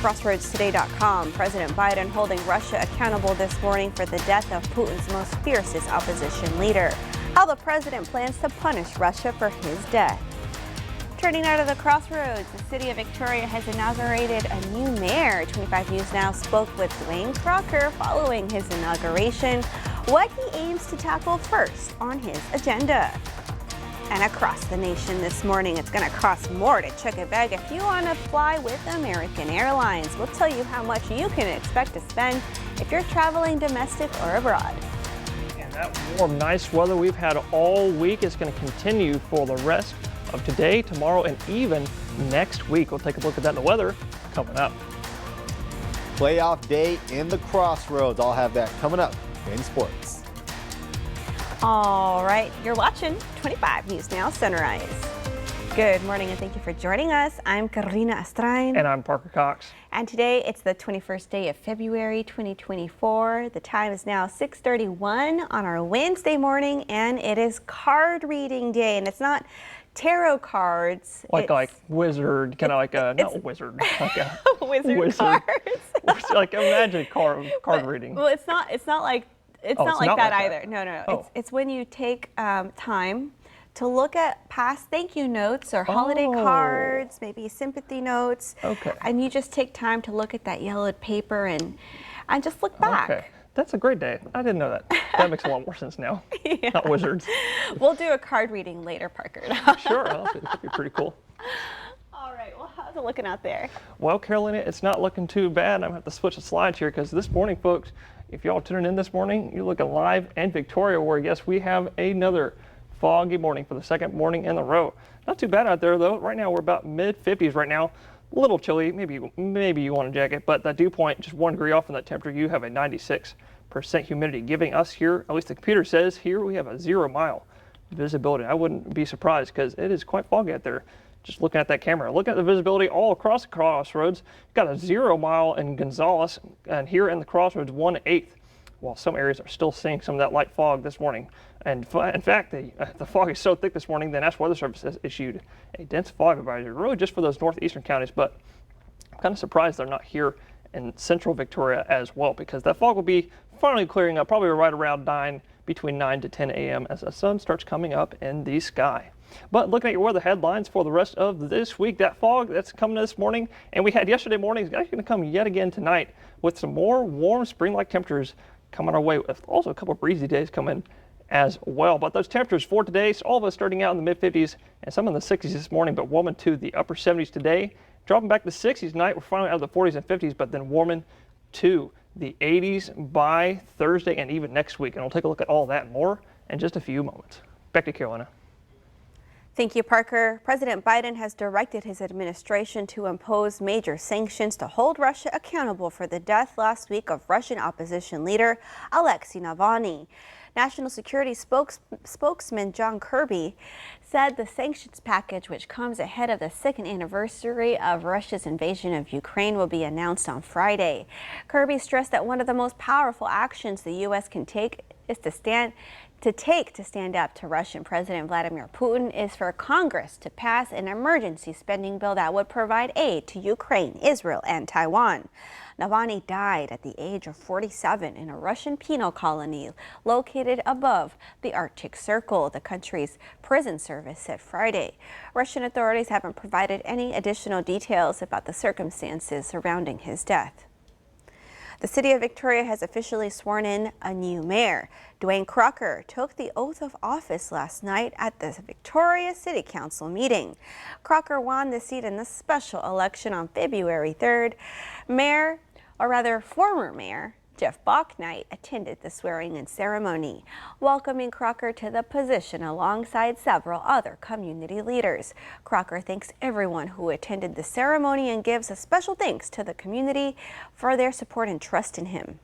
CrossroadsToday.com. President Biden holding Russia accountable this morning for the death of Putin's most fiercest opposition leader. How the president plans to punish Russia for his death. Turning now to the Crossroads, the city of Victoria has inaugurated a new mayor. 25 News Now spoke with Dwayne Crocker following his inauguration, what he aims to tackle first on his agenda. And across the nation this morning, it's going to cost more to check a bag if you want to fly with American Airlines. We'll tell you how much you can expect to spend if you're traveling domestic or abroad. And that warm, nice weather we've had all week is going to continue for the rest of today, tomorrow, and even next week. We'll take a look at that in the weather coming up. Playoff day in the Crossroads. I'll have that coming up in sports. All right, you're watching 25 News Now Sunrise. Good morning and thank you for joining us. I'm Karina Astrain. And I'm Parker Cox. And today it's the 21st day of February 2024. The time is now 6:31 on our Wednesday morning, and it is card reading day. And it's not tarot cards. Like wizard, kind of like a, not wizard, like a wizard cards. Like imagine card reading. Well, it's not like that either. No. Oh. It's when you take time to look at past thank you notes or holiday cards, maybe sympathy notes. Okay. And you just take time to look at that yellowed paper and just look back. Okay. That's a great day. I didn't know that. That makes a lot more sense now. Yeah. Not wizards. We'll do a card reading later, Parker. Sure. That'd be pretty cool. All right. Well, how's it looking out there? Well, Carolina, it's not looking too bad. I'm going to have to switch the slides here because this morning, folks, if y'all tuning in this morning, you're looking live in Victoria where, yes, we have another foggy morning for the second morning in a row. Not too bad out there, though. Right now, we're about mid-50s right now. A little chilly. Maybe you want a jacket, but the dew point, just 1 degree off from that temperature, you have a 96% humidity, giving us here, at least the computer says, here we have a 0-mile visibility. I wouldn't be surprised because it is quite foggy out there. Just looking at that camera, looking at the visibility all across the Crossroads, got a 0 mile in Gonzales, and here in the Crossroads, 1/8, while some areas are still seeing some of that light fog this morning. And in fact, the fog is so thick this morning, the National Weather Service has issued a dense fog advisory, really just for those northeastern counties, but I'm kind of surprised they're not here in central Victoria as well, because that fog will be finally clearing up, probably right around between 9 to 10 a.m. as the sun starts coming up in the sky. But looking at your weather headlines for the rest of this week, that fog that's coming this morning, and we had yesterday morning, is actually going to come yet again tonight with some more warm spring-like temperatures coming our way, with also a couple of breezy days coming as well. But those temperatures for today, so all of us starting out in the mid-50s and some in the 60s this morning, but warming to the upper 70s today, dropping back to the 60s tonight. We're finally out of the 40s and 50s, but then warming to the 80s by Thursday and even next week. And we'll take a look at all that and more in just a few moments. Back to Carolina. Thank you, Parker. President Biden has directed his administration to impose major sanctions to hold Russia accountable for the death last week of Russian opposition leader Alexei Navalny. National Security spokesman John Kirby said the sanctions package, which comes ahead of the second anniversary of Russia's invasion of Ukraine, will be announced on Friday. Kirby stressed that one of the most powerful actions the U.S. can take is to stand up to Russian President Vladimir Putin is for Congress to pass an emergency spending bill that would provide aid to Ukraine, Israel, and Taiwan. Navalny died at the age of 47 in a Russian penal colony located above the Arctic Circle, the country's prison service said Friday. Russian authorities haven't provided any additional details about the circumstances surrounding his death. The city of Victoria has officially sworn in a new mayor. Dwayne Crocker took the oath of office last night at the Victoria City Council meeting. Crocker won the seat in the special election on February 3rd. Former Mayor Jeff Bouknight attended the swearing-in ceremony, welcoming Crocker to the position alongside several other community leaders. Crocker thanks everyone who attended the ceremony and gives a special thanks to the community for their support and trust in him.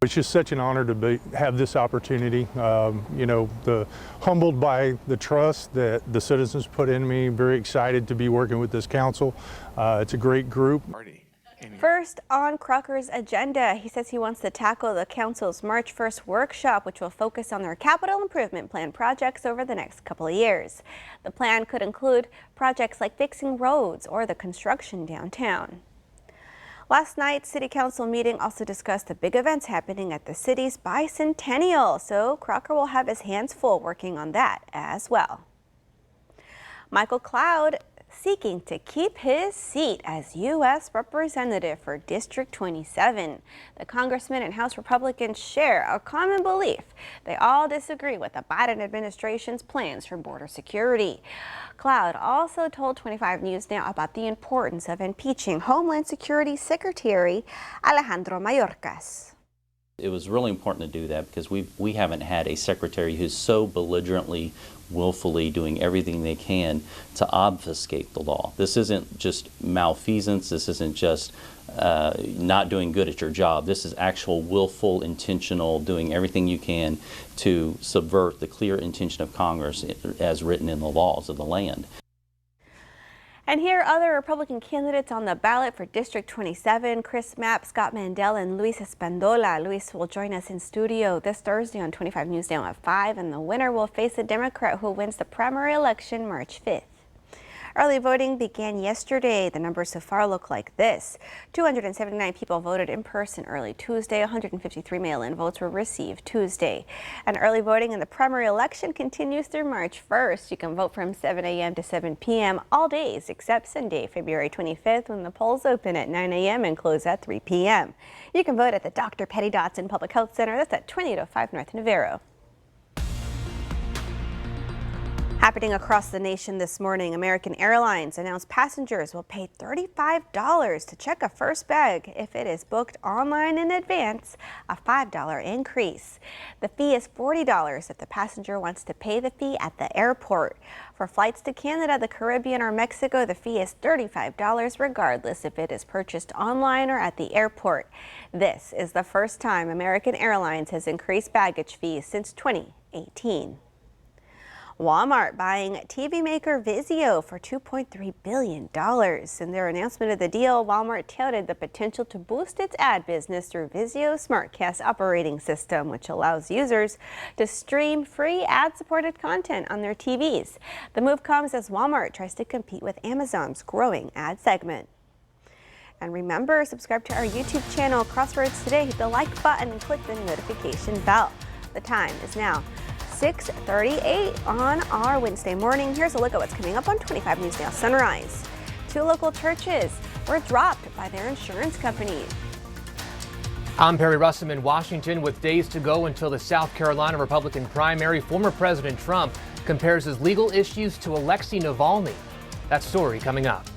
It's just such an honor to have this opportunity. Humbled by the trust that the citizens put in me. Very excited to be working with this council. It's a great group. First on Crocker's agenda, he says he wants to tackle the council's March 1st workshop, which will focus on their capital improvement plan projects over the next couple of years. The plan could include projects like fixing roads or the construction downtown. Last night's City Council meeting also discussed the big events happening at the city's bicentennial, so Crocker will have his hands full working on that as well. Michael Cloud seeking to keep his seat as U.S. Representative for District 27. The congressman and House Republicans share a common belief. They all disagree with the Biden administration's plans for border security. Cloud also told 25 News Now about the importance of impeaching Homeland Security Secretary Alejandro Mayorkas. It was really important to do that because we haven't had a secretary who's so belligerently, willfully doing everything they can to obfuscate the law. This isn't just malfeasance. This isn't just not doing good at your job. This is actual willful, intentional, doing everything you can to subvert the clear intention of Congress as written in the laws of the land. And here are other Republican candidates on the ballot for District 27. Chris Mapp, Scott Mandel, and Luis Espandola. Luis will join us in studio this Thursday on 25 News Now at 5, and the winner will face a Democrat who wins the primary election March 5th. Early voting began yesterday. The numbers so far look like this. 279 people voted in person early Tuesday. 153 mail-in votes were received Tuesday. And early voting in the primary election continues through March 1st. You can vote from 7 a.m. to 7 p.m. all days except Sunday, February 25th, when the polls open at 9 a.m. and close at 3 p.m. You can vote at the Dr. Petty Dotson Public Health Center. That's at 2005 North Navarro. Happening across the nation this morning, American Airlines announced passengers will pay $35 to check a first bag if it is booked online in advance, a $5 increase. The fee is $40 if the passenger wants to pay the fee at the airport. For flights to Canada, the Caribbean, or Mexico, the fee is $35 regardless if it is purchased online or at the airport. This is the first time American Airlines has increased baggage fees since 2018. Walmart buying TV maker Vizio for $2.3 billion. In their announcement of the deal, Walmart touted the potential to boost its ad business through Vizio's SmartCast operating system, which allows users to stream free ad-supported content on their TVs. The move comes as Walmart tries to compete with Amazon's growing ad segment. And remember, subscribe to our YouTube channel, Crossroads Today. Hit the like button and click the notification bell. The time is now 6:38 on our Wednesday morning. Here's a look at what's coming up on 25 News Now Sunrise. 2 local churches were dropped by their insurance company. I'm Perry Russum in Washington. With days to go until the South Carolina Republican primary, former President Trump compares his legal issues to Alexei Navalny. That story coming up.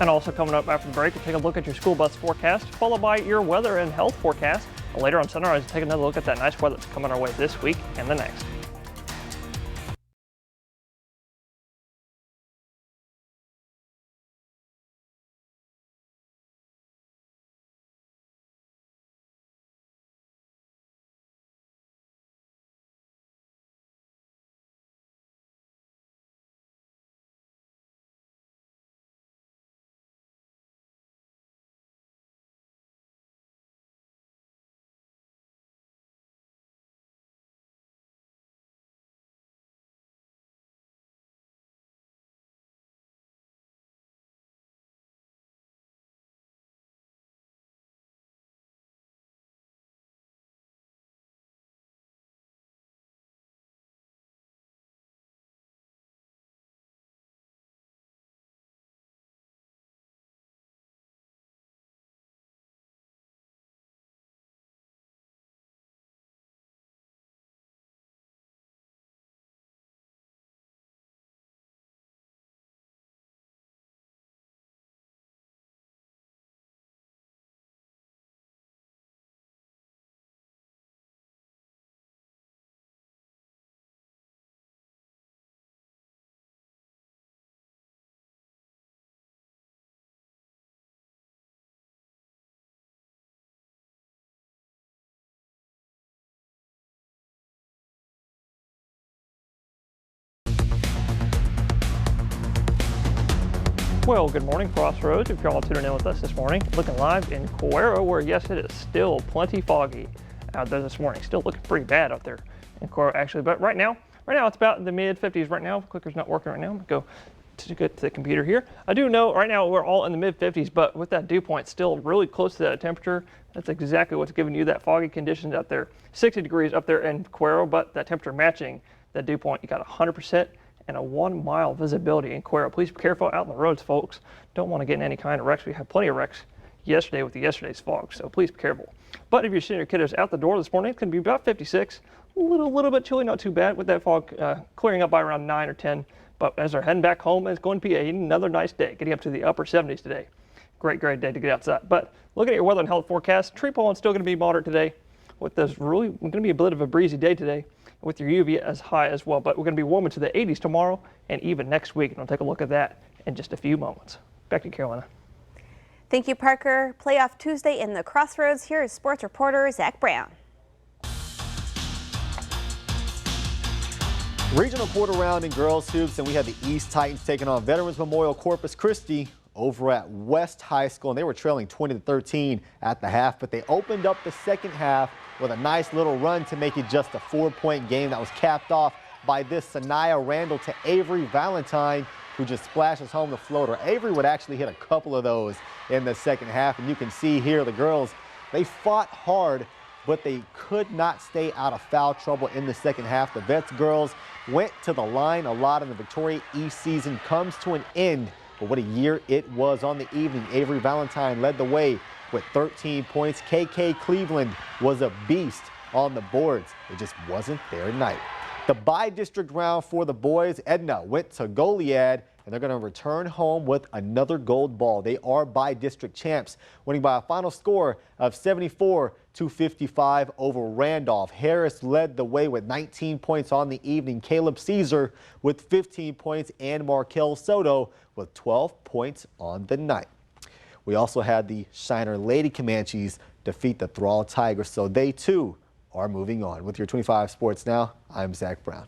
And also coming up after the break, we'll take a look at your school bus forecast, followed by your weather and health forecast. And later on Sunrise, we'll take another look at that nice weather that's coming our way this week and the next. Well, good morning, Crossroads. If you're all tuning in with us this morning, looking live in Cuero, where yes, it is still plenty foggy out there this morning. Still looking pretty bad out there in Cuero, actually. But right now it's about in the mid 50s right now. Clicker's not working right now. Go to get to the computer here. I do know right now we're all in the mid 50s, but with that dew point still really close to that temperature, that's exactly what's giving you that foggy conditions out there. 60 degrees up there in Cuero, but that temperature matching that dew point. You got 100% and a 1 mile visibility in Cuero. Please be careful out on the roads, folks. Don't want to get in any kind of wrecks. We had plenty of wrecks yesterday with yesterday's fog, so please be careful. But if you're seeing your kiddos out the door this morning, it's going to be about 56. A little bit chilly, not too bad with that fog clearing up by around 9 or 10. But as they're heading back home, it's going to be another nice day, getting up to the upper 70s today. Great day to get outside. But looking at your weather and health forecast, tree pollen still going to be moderate today. With this really going to be a bit of a breezy day today with your UV as high as well. But we're going to be warmer to the 80s tomorrow and even next week. And we'll take a look at that in just a few moments. Back to Carolina. Thank you, Parker. Playoff Tuesday in the Crossroads. Here is sports reporter Zach Brown. Regional quarter round in girls hoops, and we had the East Titans taking on Veterans Memorial Corpus Christi over at West High School, and they were trailing 20-13 at the half, but they opened up the second half with a nice little run to make it just a 4-point game that was capped off by this Sanaya Randall to Avery Valentine, who just splashes home the floater. Avery would actually hit a couple of those in the second half, and you can see here the girls, they fought hard, but they could not stay out of foul trouble in the second half. The Vets girls went to the line a lot, and the Victoria East season comes to an end. But what a year it was on the evening. Avery Valentine led the way with 13 points. KK Cleveland was a beast on the boards. It just wasn't their night. The by-district round for the boys, Edna went to Goliad, and they're going to return home with another gold ball. They are by-district champs, winning by a final score of 74-55 over Randolph. Harris led the way with 19 points on the evening. Caleb Caesar with 15 points and Markel Soto with 12 points on the night. We also had the Shiner Lady Comanches defeat the Thrall Tigers, so they too are moving on. With your 25 Sports Now, I'm Zach Brown.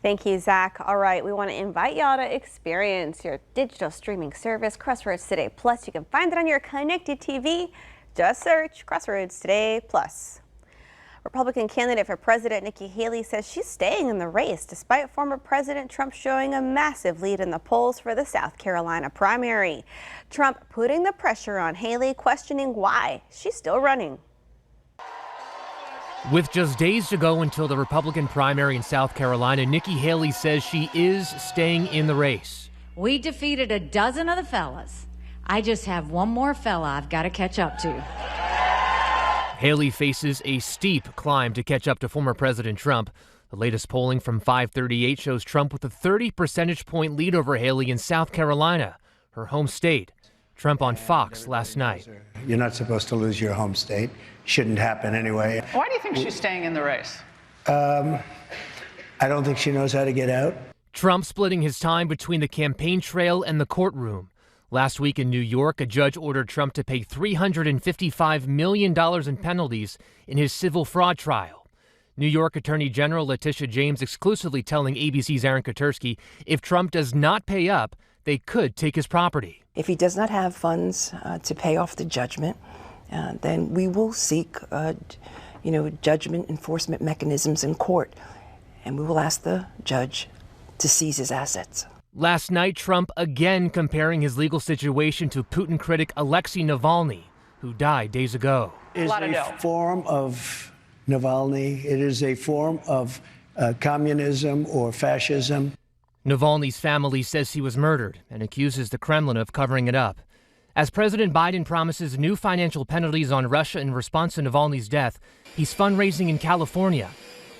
Thank you, Zach. All right, we want to invite y'all to experience your digital streaming service, Crossroads Today Plus. You can find it on your connected TV. Just search Crossroads Today Plus. Republican candidate for president Nikki Haley says she's staying in the race despite former President Trump showing a massive lead in the polls for the South Carolina primary. Trump putting the pressure on Haley, questioning why she's still running. With just days to go until the Republican primary in South Carolina, Nikki Haley says she is staying in the race. We defeated a dozen of the fellas. I just have one more fella I've got to catch up to. Haley faces a steep climb to catch up to former President Trump. The latest polling from 538 shows Trump with a 30 percentage point lead over Haley in South Carolina, her home state. Trump on Fox last night. You're not supposed to lose your home state. Shouldn't happen anyway. Why do you think she's staying in the race? I don't think she knows how to get out. Trump splitting his time between the campaign trail and the courtroom. Last week in New York, a judge ordered Trump to pay $355 million in penalties in his civil fraud trial. New York Attorney General Letitia James exclusively telling ABC's Aaron Katersky if Trump does not pay up, they could take his property. If he does not have funds to pay off the judgment, then we will seek, judgment enforcement mechanisms in court, and we will ask the judge to seize his assets. Last night, Trump again comparing his legal situation to Putin critic Alexei Navalny, who died days ago. It is a form of Navalny. It is a form of communism or fascism. Navalny's family says he was murdered and accuses the Kremlin of covering it up. As President Biden promises new financial penalties on Russia in response to Navalny's death, he's fundraising in California.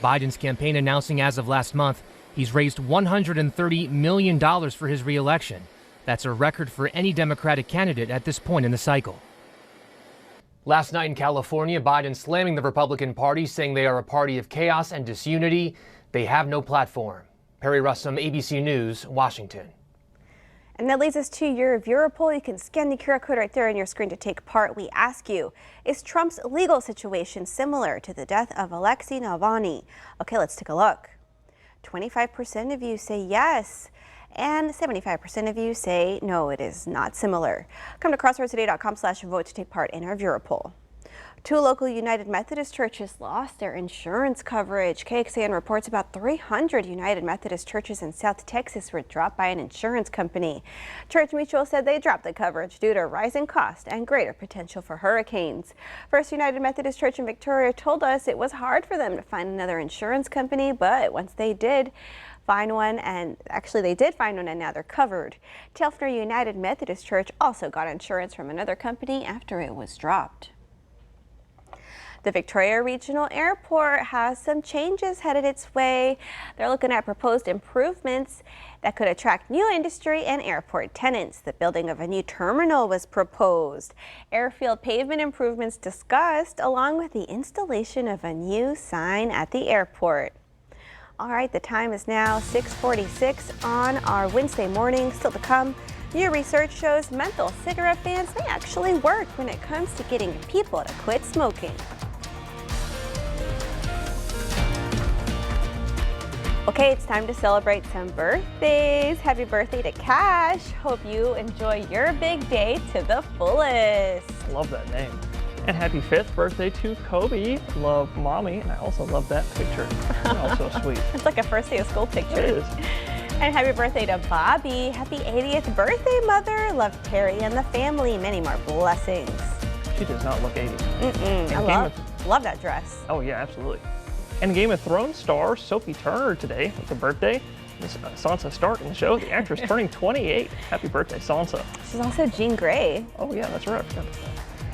Biden's campaign announcing as of last month he's raised $130 million for his reelection. That's a record for any Democratic candidate at this point in the cycle. Last night in California, Biden slamming the Republican Party, saying they are a party of chaos and disunity. They have no platform. Perry Russum, ABC News, Washington. And that leads us to your viewer poll. You can scan the QR code right there on your screen to take part. We ask you, is Trump's legal situation similar to the death of Alexei Navalny? Okay, let's take a look. 25% of you say yes, and 75% of you say no, it is not similar. Come to crossroadstoday.com/vote to take part in our viewer poll. Two local United Methodist churches lost their insurance coverage. KXAN reports about 300 United Methodist churches in South Texas were dropped by an insurance company. Church Mutual said they dropped the coverage due to rising cost and greater potential for hurricanes. First United Methodist Church in Victoria told us it was hard for them to find another insurance company, but once they did find one, and actually they did find one, and now they're covered. Telfner United Methodist Church also got insurance from another company after it was dropped. The Victoria Regional Airport has some changes headed its way. They're looking at proposed improvements that could attract new industry and airport tenants. The building of a new terminal was proposed. Airfield pavement improvements discussed, along with the installation of a new sign at the airport. All right, the time is now 6:46 on our Wednesday morning. Still to come, new research shows menthol cigarette bans may actually work when it comes to getting people to quit smoking. Okay, it's time to celebrate some birthdays. Happy birthday to Cash. Hope you enjoy your big day to the fullest. Love that name. And happy 5th birthday to Kobe. Love mommy, and I also love that picture. Oh, so sweet. It's like a first day of school picture. It is. And happy birthday to Bobby. Happy 80th birthday, Mother. Love Terry and the family. Many more blessings. She does not look 80. I love that dress. Oh yeah, absolutely. And Game of Thrones star Sophie Turner today with a birthday. This Sansa Stark in the show, the actress turning 28. Happy birthday, Sansa. She's also Jean Grey. Oh yeah, that's right.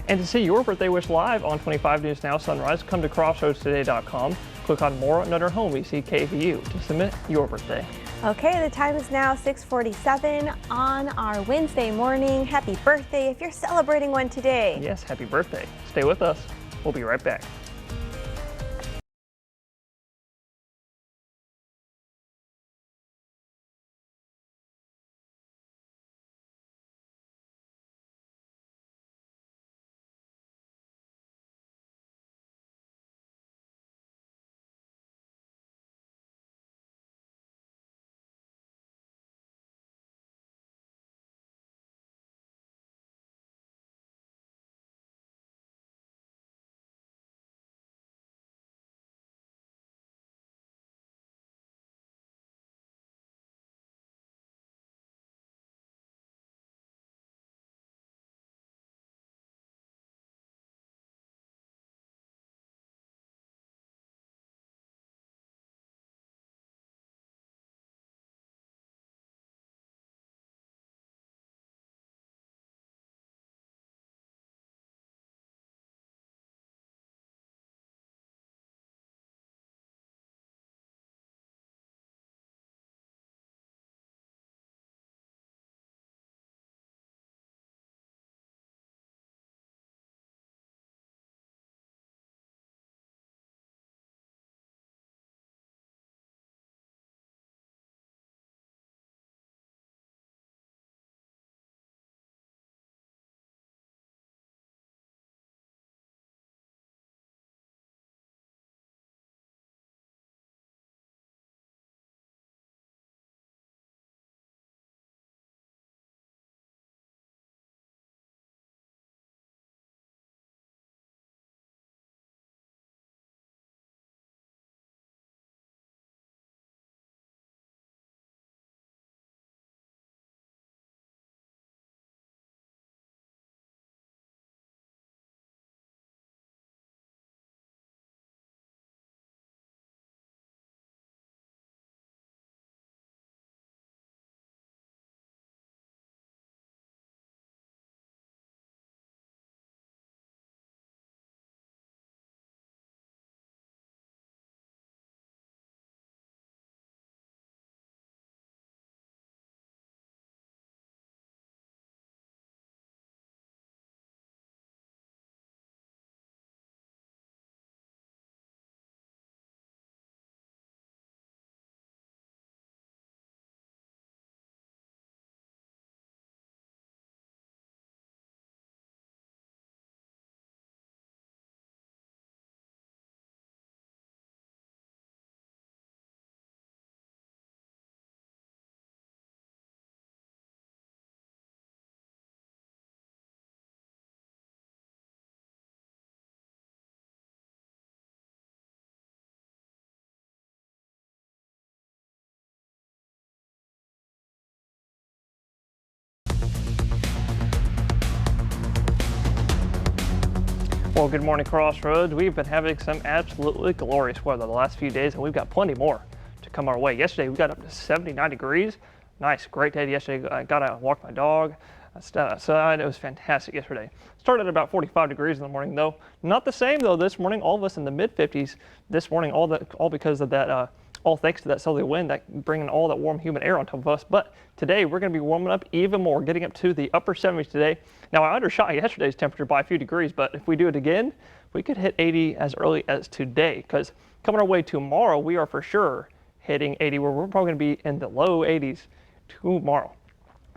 And to see your birthday wish live on 25 News Now Sunrise, come to crossroadstoday.com. Click on More under home KVU to submit your birthday. Okay, the time is now 6:47 on our Wednesday morning. Happy birthday if you're celebrating one today. Yes, happy birthday. Stay with us. We'll be right back. Well, good morning, Crossroads. We've been having some absolutely glorious weather the last few days, and we've got plenty more to come our way. Yesterday, we got up to 79 degrees. Nice, great day yesterday. I got out and walked my dog. I stepped outside. It was fantastic yesterday. Started at about 45 degrees in the morning, though. Not the same, though, this morning. All of us in the mid-50s this morning, all because of that, all thanks to that southerly wind that bringing all that warm, humid air on top of us. But today, we're going to be warming up even more, getting up to the upper 70s today. Now, I undershot yesterday's temperature by a few degrees, but if we do it again, we could hit 80 as early as today, because coming our way tomorrow, we are for sure hitting 80, where we're probably going to be in the low 80s tomorrow.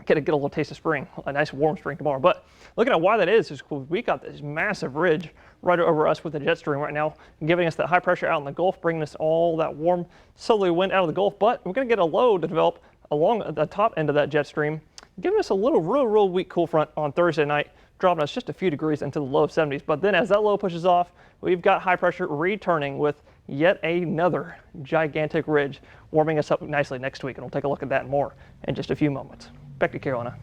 Get a little taste of spring, a nice warm spring tomorrow. But looking at why that is we got this massive ridge right over us with the jet stream right now, giving us that high pressure out in the Gulf, bringing us all that warm southerly wind out of the Gulf. But we're going to get a low to develop along the top end of that jet stream, giving us a real weak cool front on Thursday night, dropping us just a few degrees into the low 70s. But then as that low pushes off, we've got high pressure returning with yet another gigantic ridge warming us up nicely next week. And we'll take a look at that and more in just a few moments. Back to Carolina.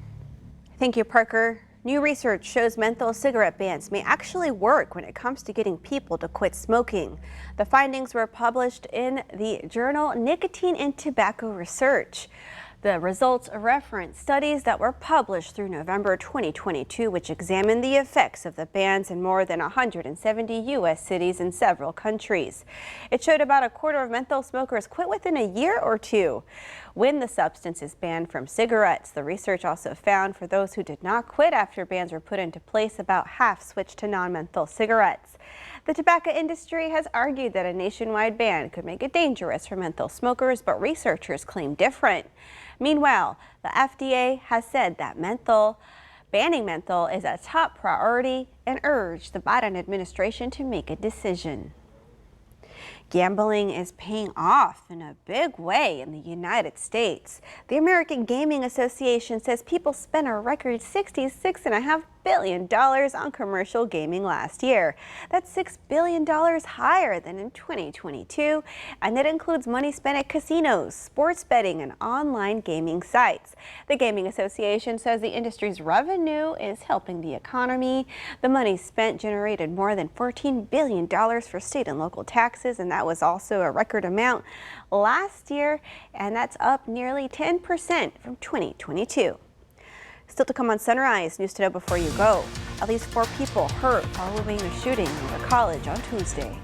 Thank you, Parker. New research shows menthol cigarette bans may actually work when it comes to getting people to quit smoking. The findings were published in the journal Nicotine and Tobacco Research. The results reference studies that were published through November 2022, which examined the effects of the bans in more than 170 U.S. cities and several countries. It showed about a quarter of menthol smokers quit within a year or two when the substance is banned from cigarettes. The research also found for those who did not quit after bans were put into place, about half switched to non-menthol cigarettes. The tobacco industry has argued that a nationwide ban could make it dangerous for menthol smokers, but researchers claim different. Meanwhile, the FDA has said that banning menthol is a top priority and urged the Biden administration to make a decision. Gambling is paying off in a big way in the United States. The American Gaming Association says people spent a record $66.5 billion on commercial gaming last year. That's $6 billion higher than in 2022, and that includes money spent at casinos, sports betting, and online gaming sites. The Gaming Association says the industry's revenue is helping the economy. The money spent generated more than $14 billion for state and local taxes, and that was also a record amount last year, and that's up nearly 10% from 2022. Still to come on Sunrise, news to know before you go. At least 4 people hurt following the shooting at a college on Tuesday.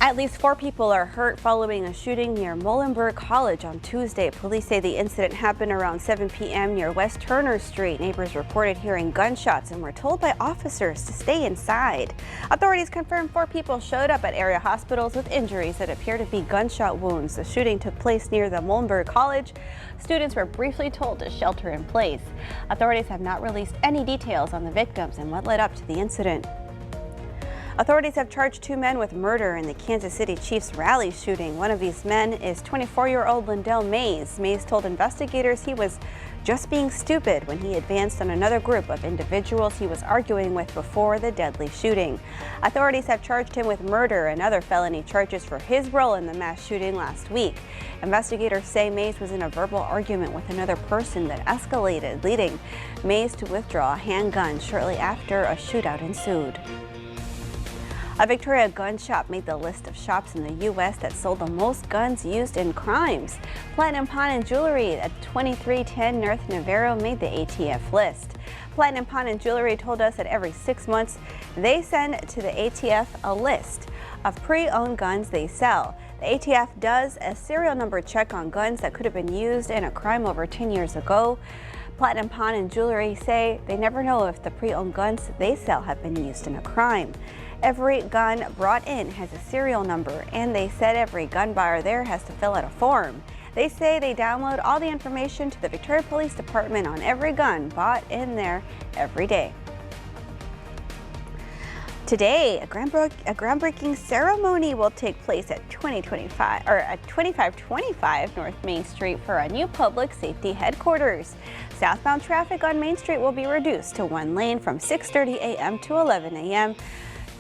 At least 4 people are hurt following a shooting near Muhlenberg College on Tuesday. Police say the incident happened around 7 p.m. near West Turner Street. Neighbors reported hearing gunshots and were told by officers to stay inside. Authorities confirmed 4 people showed up at area hospitals with injuries that appear to be gunshot wounds. The shooting took place near the Muhlenberg College. Students were briefly told to shelter in place. Authorities have not released any details on the victims and what led up to the incident. Authorities have charged 2 men with murder in the Kansas City Chiefs rally shooting. One of these men is 24-year-old Lindell Mays. Mays told investigators he was just being stupid when he advanced on another group of individuals he was arguing with before the deadly shooting. Authorities have charged him with murder and other felony charges for his role in the mass shooting last week. Investigators say Mays was in a verbal argument with another person that escalated, leading Mays to withdraw a handgun shortly after a shootout ensued. A Victoria gun shop made the list of shops in the U.S. that sold the most guns used in crimes. Platinum Pawn and Jewelry at 2310 North Navarro made the ATF list. Platinum Pawn and Jewelry told us that every 6 months they send to the ATF a list of pre-owned guns they sell. The ATF does a serial number check on guns that could have been used in a crime over 10 years ago. Platinum Pawn and Jewelry say they never know if the pre-owned guns they sell have been used in a crime. Every gun brought in has a serial number, and they said every gun buyer there has to fill out a form. They say they download all the information to the Victoria Police Department on every gun bought in there every day. Today, a groundbreaking ceremony will take place at 2525 North Main Street for a new public safety headquarters. Southbound traffic on Main Street will be reduced to 1 lane from 6:30 a.m. to 11 a.m.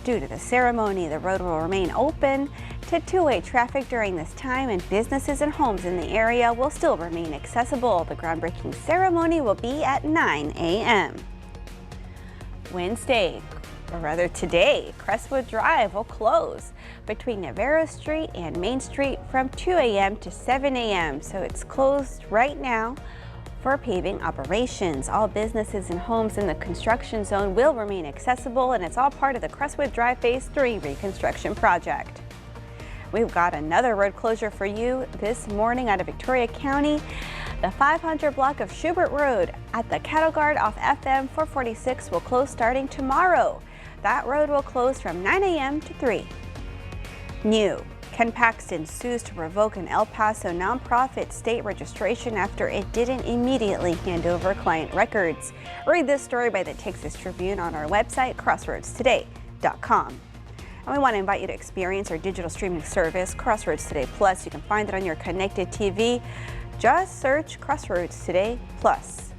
Due to the ceremony, the road will remain open to two-way traffic during this time, and businesses and homes in the area will still remain accessible. The groundbreaking ceremony will be at 9 a.m. Today, Crestwood Drive will close between Navarro Street and Main Street from 2 a.m. to 7 a.m. So it's closed right now for paving operations. All businesses and homes in the construction zone will remain accessible, and it's all part of the Crestwood Drive Phase 3 reconstruction project. We've got another road closure for you this morning out of Victoria County. The 500 block of Schubert Road at the Cattle Guard off FM 446 will close starting tomorrow. That road will close from 9 a.m. to 3. New. Ken Paxton sues to revoke an El Paso nonprofit state registration after it didn't immediately hand over client records. Read this story by the Texas Tribune on our website, crossroadstoday.com. And we want to invite you to experience our digital streaming service, Crossroads Today Plus. You can find it on your connected TV. Just search Crossroads Today Plus.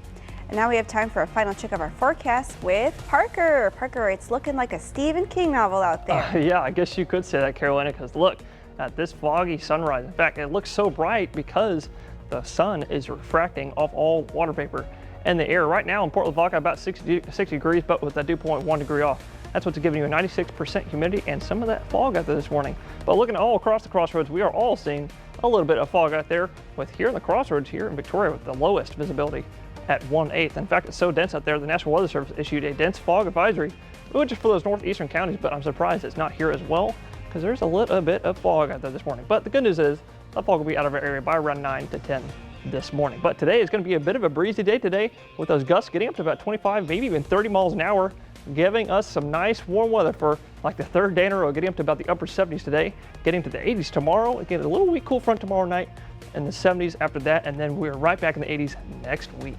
And now we have time for a final check of our forecast with Parker. Parker, it's looking like a Stephen King novel out there. Yeah, I guess you could say that, Carolina, because look at this foggy sunrise. In fact, it looks so bright because the sun is refracting off all water vapor in the air. Right now in Port Lavaca, about 60 degrees, but with a dew point 1 degree off. That's what's giving you a 96% humidity and some of that fog out there this morning. But looking all across the Crossroads, we are all seeing a little bit of fog out there, with here in the Crossroads here in Victoria with the lowest visibility at 1/8. In fact, it's so dense out there, the National Weather Service issued a dense fog advisory, which is for those northeastern counties, but I'm surprised it's not here as well, because there's a little bit of fog out there this morning. But the good news is that fog will be out of our area by around 9 to 10 this morning. But today is going to be a bit of a breezy day today, with those gusts getting up to about 25, maybe even 30 miles an hour, giving us some nice warm weather for like the 3rd day in a row, getting up to about the upper 70s today, getting to the 80s tomorrow. Again, a little weak cool front tomorrow night, and the 70s after that, and then we're right back in the 80s next week.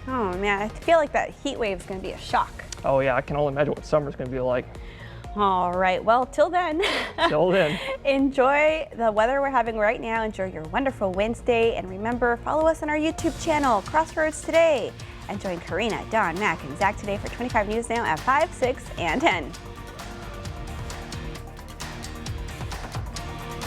Oh man, I feel like that heat wave is going to be a shock. Oh yeah, I can only imagine what summer's going to be like. All right, well, till then, enjoy the weather we're having right now. Enjoy your wonderful Wednesday, and remember, follow us on our YouTube channel, Crossroads Today, and join Karina, Don, Mac, and Zach today for 25 News Now at 5, 6, and 10.